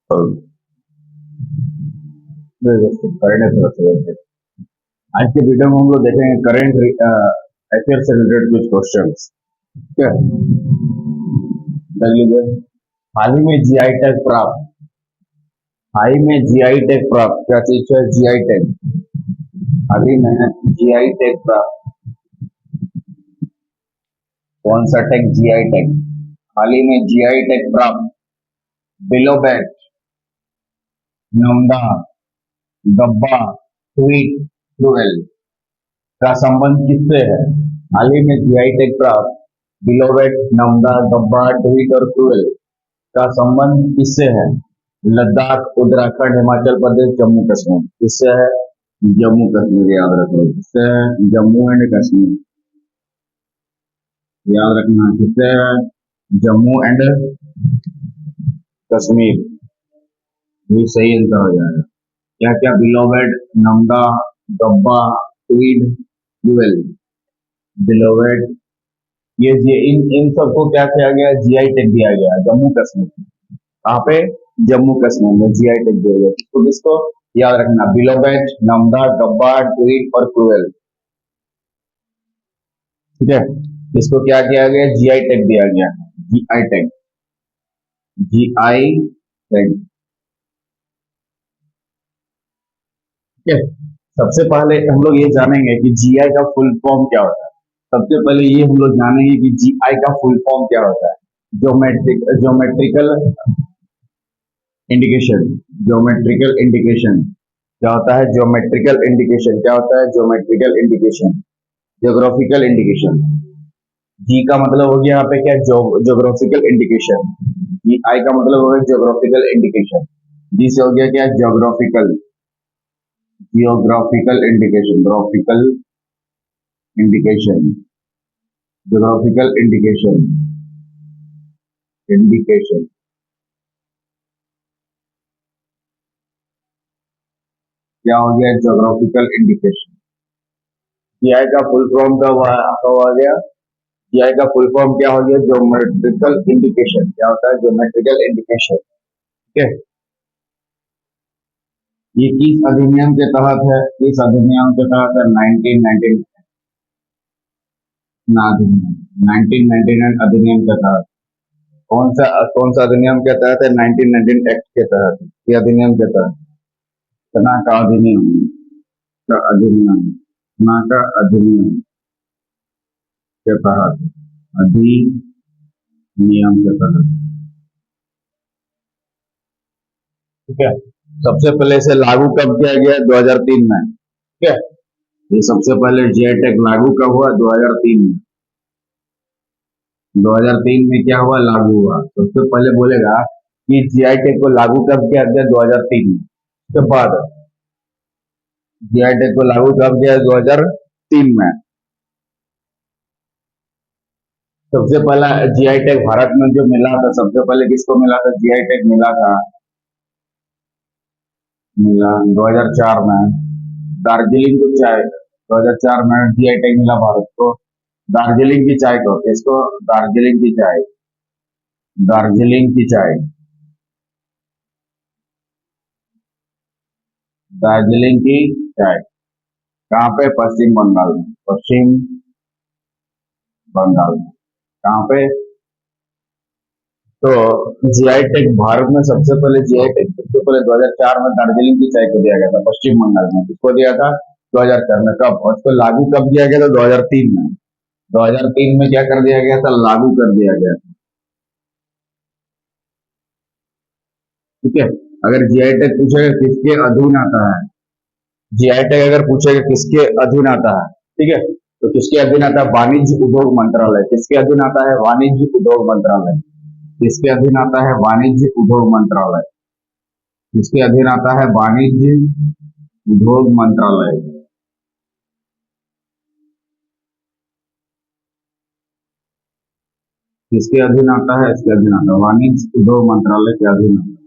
और current affair से related। आज के वीडियो में हम लोग देखेंगे करंट अफेयर से रिलेटेड कुछ क्वेश्चंस। ठीक है, देख लीजिए। हाल ही में जीआई टैग प्राप्त हाल ही में जीआई टैग प्राप्त क्या चीज है? GI tag. हाल ही में जीआई टैग प्राप्त कौन सा टैग? GI tag. हाल ही में जीआई टैग प्राप्त बिलो बैट, नमदा, गब्बा, ट्वीट, ट्रूवेल का संबंध किससे है? हाल ही में जीआई टैग प्राप्त बिलोवेट, नमदा, गब्बा, ट्वीट और ट्रूवेल का संबंध किससे है? लद्दाख, उत्तराखंड, हिमाचल प्रदेश, जम्मू कश्मीर। किससे है? जम्मू कश्मीर। याद रखो किससे है? जम्मू एंड कश्मीर। याद रखना किससे है? जम्मू एंड कश्मीर। ये सही आंसर हो जाएगा। क्या क्या? बिलोवेट, नमदा, गब्बा, ट्वीट, ट्रूवेल। बिलोवेट, ये इन इन सबको क्या किया गया? जीआई टैग दिया गया है जम्मू कश्मीर। कहाँ पे? जम्मू कश्मीर में जीआई टैग दिया गया। किसको किसको? याद रखना, बिलोबेट, नमदा, गब्बा, ट्वीट और क्रूएल। ठीक है, इसको क्या किया गया? जीआई टैग दिया गया। GI tag, GI tag. ठीक है, सबसे पहले हम लोग ये जानेंगे कि जीआई का फुल फॉर्म क्या होता है। सबसे पहले ये हम लोग जानेंगे कि जीआई का फुल फॉर्म क्या होता है। Geometrical indication. ज्योमेट्रिकल इंडिकेशन क्या होता है? ज्योमेट्रिकल इंडिकेशन क्या होता है? Geometrical indication. Geographical indication. G का मतलब हो गया यहाँ पे क्या? Geographical indication. जी आई का मतलब हो गया ज्योग्राफिकल इंडिकेशन। जी से हो गया क्या? Geographical. Geographical indication, graphical indication, geographical indication, indication. क्या हो गया? Geographical indication. जीआई का फुल फॉर्म कब आ गया? जीआई का फुल फॉर्म क्या हो गया? Geometrical indication. क्या होता है? Geometrical indication. ठीक है, ये किस अधिनियम के तहत है? किस अधिनियम के तहत है? 1999 अधिनियम के तहत। कौन सा अधिनियम के तहत है? 1919 एक्ट के तहत। ये अधिनियम के तहत तना का अधिनियम, का अधिनियम, तना का अधिनियम के तहत, अधिनियम के तहत। ठीक है, सबसे पहले इसे लागू कब किया गया? 2003 में। ठीक है, ये सबसे पहले जीआई टैग लागू कब हुआ? 2003 में। 2003 में क्या हुआ? लागू हुआ। सबसे पहले बोलेगा कि जीआई टैग को लागू कब किया गया? 2003 में। उसके बाद जीआई टैग को लागू कब किया? 2003 में। सबसे पहला जीआई टैग भारत में जो मिला था, सबसे पहले किसको मिला था? जीआई टैग मिला था, मिला 2004 में दार्जिलिंग को चाय। 2004 में जीआई टैग मिला भारत को दार्जिलिंग की चाय को। किसको? दार्जिलिंग की चाय। दार्जिलिंग की चाय, दार्जिलिंग की चाय। कहाँ पे? पश्चिम बंगाल में। पश्चिम बंगाल में। कहाँ पे? तो जीआई टैग भारत में सबसे पहले जीआई टैग सबसे पहले 2004 में दार्जिलिंग की चाय को दिया गया था, पश्चिम बंगाल में। किसको दिया था? 2004 में। कब? और इसको लागू कब किया गया था? 2003 में। 2003 में क्या कर दिया गया था? लागू कर दिया गया था। ठीक है, अगर जीआई टैग पूछेगा किसके अधीन आता है, जीआई टैग अगर पूछेगा किसके अधीन आता है, ठीक है, तो किसके अधीन आता है? वाणिज्य उद्योग मंत्रालय। किसके अधीन आता है? वाणिज्य उद्योग मंत्रालय। किसके अधीन आता है? वाणिज्य उद्योग मंत्रालय। किसके अधीन आता है? वाणिज्य उद्योग मंत्रालय। किसके अधीन आता है? इसके अधीन आता है, वाणिज्य उद्योग मंत्रालय के अधीन आता है।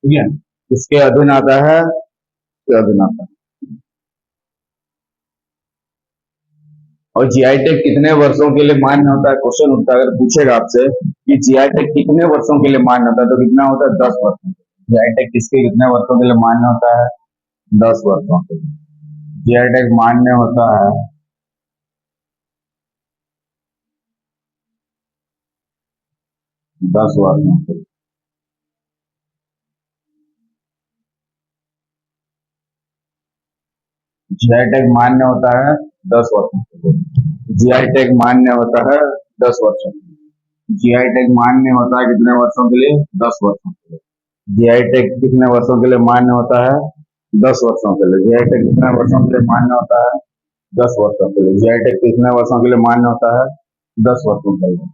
ठीक है, किसके अधीन आता है? इसके अधीन आता है। और जीआई टैग कितने वर्षों के लिए मान्य होता है? क्वेश्चन उठता है, अगर पूछेगा आपसे कि जीआई टैग कितने वर्षों के लिए मान्य होता है, तो कितना होता है? 10 वर्षों। जीआई टैग किसके कितने वर्षों के लिए मान्य होता है? 10 वर्षों के लिए जीआई टैग मान्य होता है। 10 वर्षों के लिए जीआई टैग मान्य होता है 10 वर्षों के लिए। जीआई टैग मान्य होता है 10 वर्षों के लिए। जीआई टैग मान्य होता है कितने वर्षों के लिए? 10 वर्षों के लिए। जीआई टैग कितने वर्षों के लिए मान्य होता है? 10 वर्षों के लिए। जीआई टैग कितने वर्षों के लिए मान्य होता है? 10 वर्षों के लिए। जीआई टैग कितने वर्षों के लिए मान्य होता है? 10 वर्षों के लिए।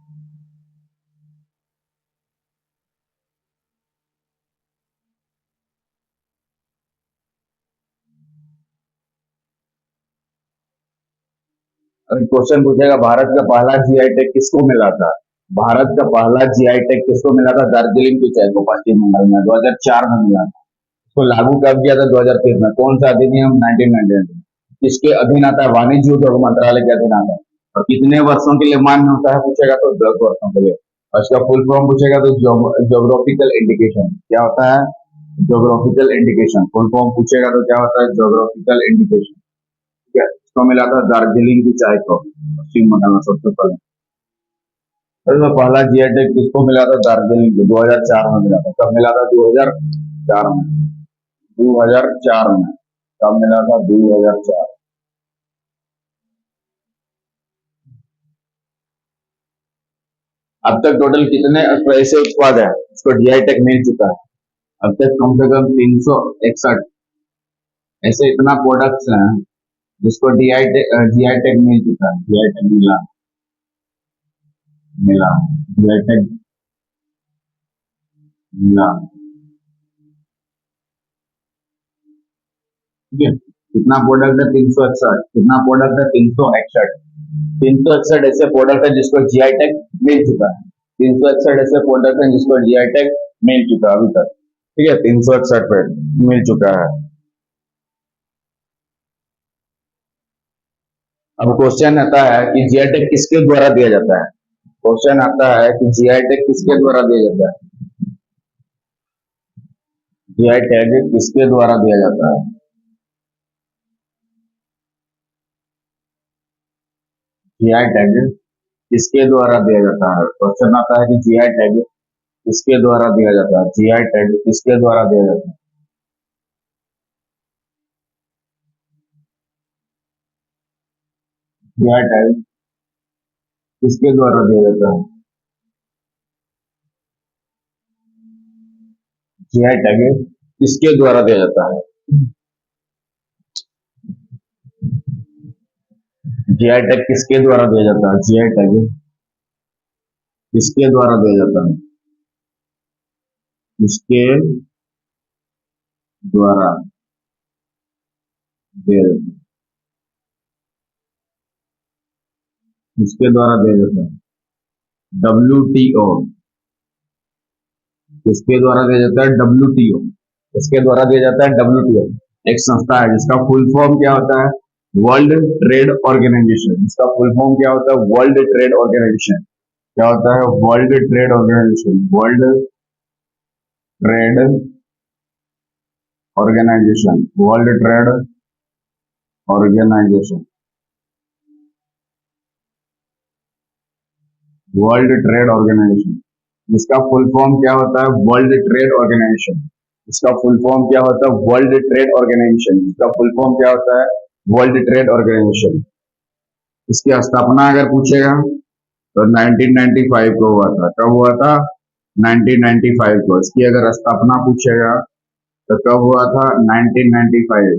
अगर क्वेश्चन पूछेगा भारत का पहला जीआई टैग किसको मिला था? भारत का पहला जीआई टैग किसको मिला था? दार्जिलिंग की चाय को पश्चिम बंगाल में 2004 में मिला था। इसको लागू कब किया था? 2003 में। कौन सा अधिनियम? 1999। किसके अधीन आता है? वाणिज्य उद्योग मंत्रालय के अधीन आता है। और कितने वर्षों के लिए मान्य होता है पूछेगा तो? 10 वर्षों के लिए। और इसका फुल फॉर्म पूछेगा तो जोग्राफिकल इंडिकेशन क्या होता है? जोग्राफिकल इंडिकेशन फुल फॉर्म पूछेगा तो क्या होता है? Geographical indication. ठीक है, इसको मिला था दार्जिलिंग की चाय को पश्चिम बंगाल में सबसे पहले। तो इसमें पहला जीआई टैग किसको मिला था? दार्जिलिंग को 2004 में मिला था। कब मिला था? 2004 में। 2004 में। कब मिला था? 2004। अब तक टोटल कितने ऐसे उत्पाद है इसको जीआई टैग मिल चुका है? अब तक कम से कम 361 ऐसे इतना प्रोडक्ट्स हैं जिसको जीआई टैग मिल चुका है। जीआई टैग मिला मिला जीआई टैग मिला। ठीक है, कितना प्रोडक्ट है? 361। कितना प्रोडक्ट है? 361। 361 ऐसे प्रोडक्ट है जिसको जीआई टैग मिल चुका है। 361 ऐसे प्रोडक्ट है जिसको जीआई टैग मिल चुका है अभी तक। ठीक है, 361 पे मिल चुका है। अब क्वेश्चन आता है कि जीआई टैग किसके द्वारा दिया जाता है? क्वेश्चन आता है कि जीआई टैग किसके द्वारा दिया जाता है? जीआई टैग किसके द्वारा दिया जाता है? जीआई टैग किसके द्वारा दिया जाता है? क्वेश्चन आता है कि जीआई टैग किसके द्वारा दिया जाता है? जीआई टैग किसके द्वारा दिया जाता है? जीआई टैग किसके द्वारा दिया जाता है? जीआई टैग किसके द्वारा दिया जाता है? जीआई टैग किसके द्वारा दिया जाता है? जीआई टैग किसके द्वारा दिया जाता है? किसके द्वारा दिया जाता है? किसके द्वारा दिया जाता है? WTO। किसके द्वारा दिया जाता है? WTO। किसके द्वारा दिया जाता है? WTO एक संस्था है जिसका फुल फॉर्म क्या होता है? World trade organisation. इसका फुल फॉर्म क्या होता है? World trade organisation. क्या होता है? World trade organisation. World trade organisation. World trade organisation. World trade organisation. इसका फुल फॉर्म क्या होता है? World trade organisation. इसका फुल फॉर्म क्या होता है? World trade organisation. इसका फुल फॉर्म क्या होता है? World trade organisation. इसकी स्थापना अगर पूछेगा तो 1995 को हुआ था। कब हुआ था? 1995 को। इसकी अगर स्थापना पूछेगा तो कब हुआ था? 1995।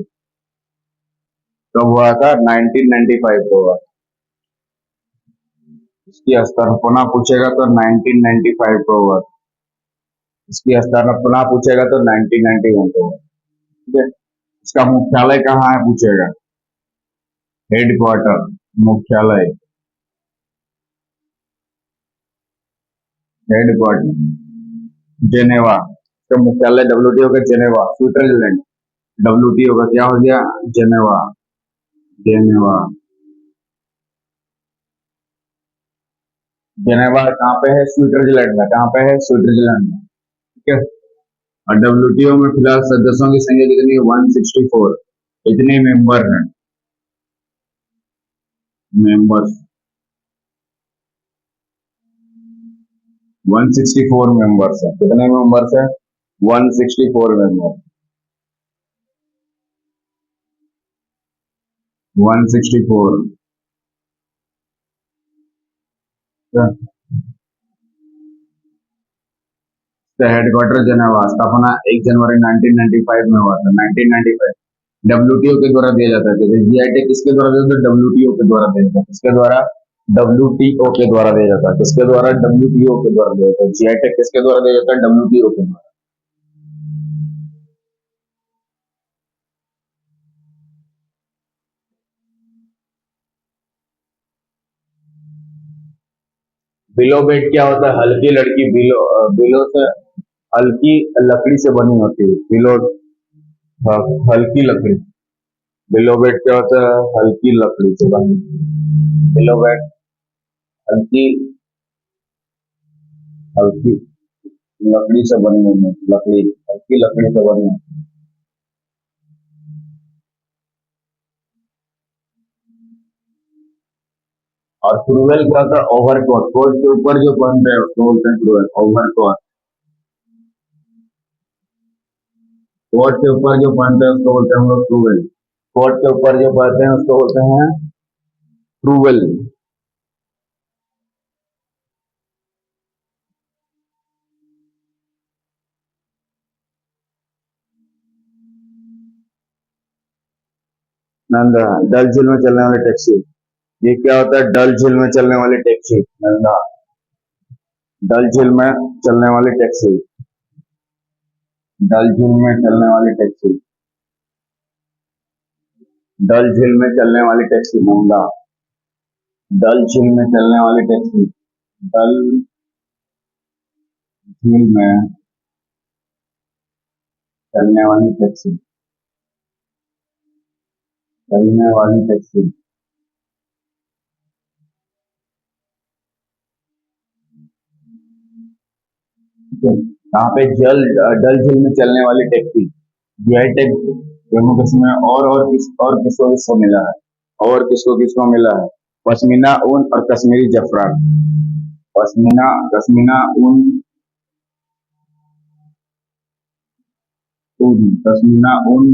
कब हुआ था? 1995 को हुआ। इसकी स्थापना पूछेगा तो 1995 को हुआ। इसकी स्थापना पूछेगा तो 1991 को हुआ। ठीक है, इसका मुख्यालय कहाँ है पूछेगा? हेडक्वार्टर, मुख्यालय, हेडक्वार्टर जेनेवा। इसका मुख्यालय WTO का जेनेवा, स्विट्जरलैंड। WTO का क्या हो गया? जेनेवा। जेनेवा। जेनेवा कहाँ पे है? स्विट्जरलैंड में। कहाँ पे है? स्विट्जरलैंड में। ठीक है। और डब्ल्यूटीओ में फिलहाल सदस्यों की संख्या कितनी है? 164। इतने मेंबर हैं। मेंबर्स 164 मेंबर्स है। कितने मेंबर्स है? 164 मेंबर। 164। Headquarter Geneva. स्थापना 1 जनवरी 1995 में हुआ था। 1995 डब्ल्यूटीओ के द्वारा दिया जाता है। जीआई टैग किसके द्वारा दिया जाता है? डब्ल्यूटीओ के द्वारा दिया जाता है। किसके द्वारा? डब्ल्यूटीओ के द्वारा दिया जाता है। किसके द्वारा? डब्ल्यूटीओ के द्वारा दिया जाता है। जीआई टैग किसके द्वारा दिया जाता है? डब्ल्यूटीओ के द्वारा। बिलो बेड क्या होता है? हल्की लड़की। बिलो से हल्की लकड़ी से बनी होती है बिलो। हाँ, हल्की लकड़ी। बिलो बेड क्या होता है? हल्की लकड़ी से बनी। बिलो बेड हल्की हल्की लकड़ी से बनी हुई है। लकड़ी हल्की लकड़ी से बनी है। और क्रूवेल क्या होता है? ओवरकोट। कोट के ऊपर जो पहनते हैं उसको बोलते हैं क्रूवेल। ओवरकोट। कोट के ऊपर जो पहनते हैं उसको बोलते हैं हम लोग क्रूवेल। कोट के ऊपर जो पहनते हैं उसको बोलते हैं क्रूवेल। नंदा। डल झील में चलने वाली टैक्सी। ये क्या होता है? डल झील में चलने वाली टैक्सी। नंदा। डल झील में चलने वाली टैक्सी। डल झील में चलने वाली टैक्सी। डल झील में चलने वाली टैक्सी। नंदा। डल झील में चलने वाली टैक्सी। डल झील में चलने वाली टैक्सी। चलने वाली टैक्सी। ठीक है। यहाँ पे डल झील में चलने वाली taxi. GI tag Jammu Kashmir में और किसको किसको मिला है? और किसको किसको मिला है? पश्मीना ऊन और कश्मीरी जफरान। पश्मीना पश्मीना ऊन। पश्मीना ऊन।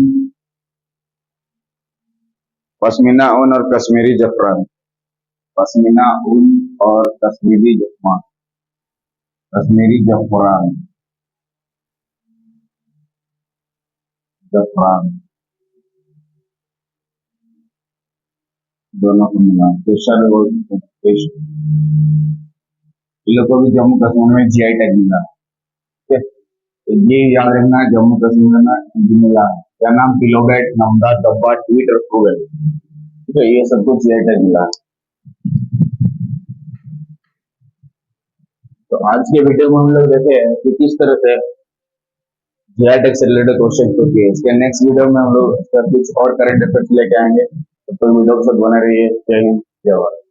पश्मीना ऊन और कश्मीरी जफरान। पश्मीना ऊन और कश्मीरी जफरान। कश्मीरी जफरान। जफरान दोनों को मिला। पेशा भी बोल सकते हैं। इन लोग को भी जम्मू कश्मीर में जीआई टैग मिला। ठीक है। तो ये याद रखना है, जम्मू कश्मीर में इनको मिला है क्या नाम? किलोबैट, नमदा, डब्बा, ट्वीट और ट्रूवेल। ठीक है। ये सब कुछ जीआई टैग मिला है। तो आज के वीडियो में हम लोग देखे हैं कि किस तरह से जीआई टैग से रिलेटेड क्वेश्चन होती है। इसके नेक्स्ट वीडियो में हम लोग इसका कुछ और करंट अफेयर्स लेके आएंगे। तो वीडियो के साथ बने रहिए। जय हिंद, जय भारत।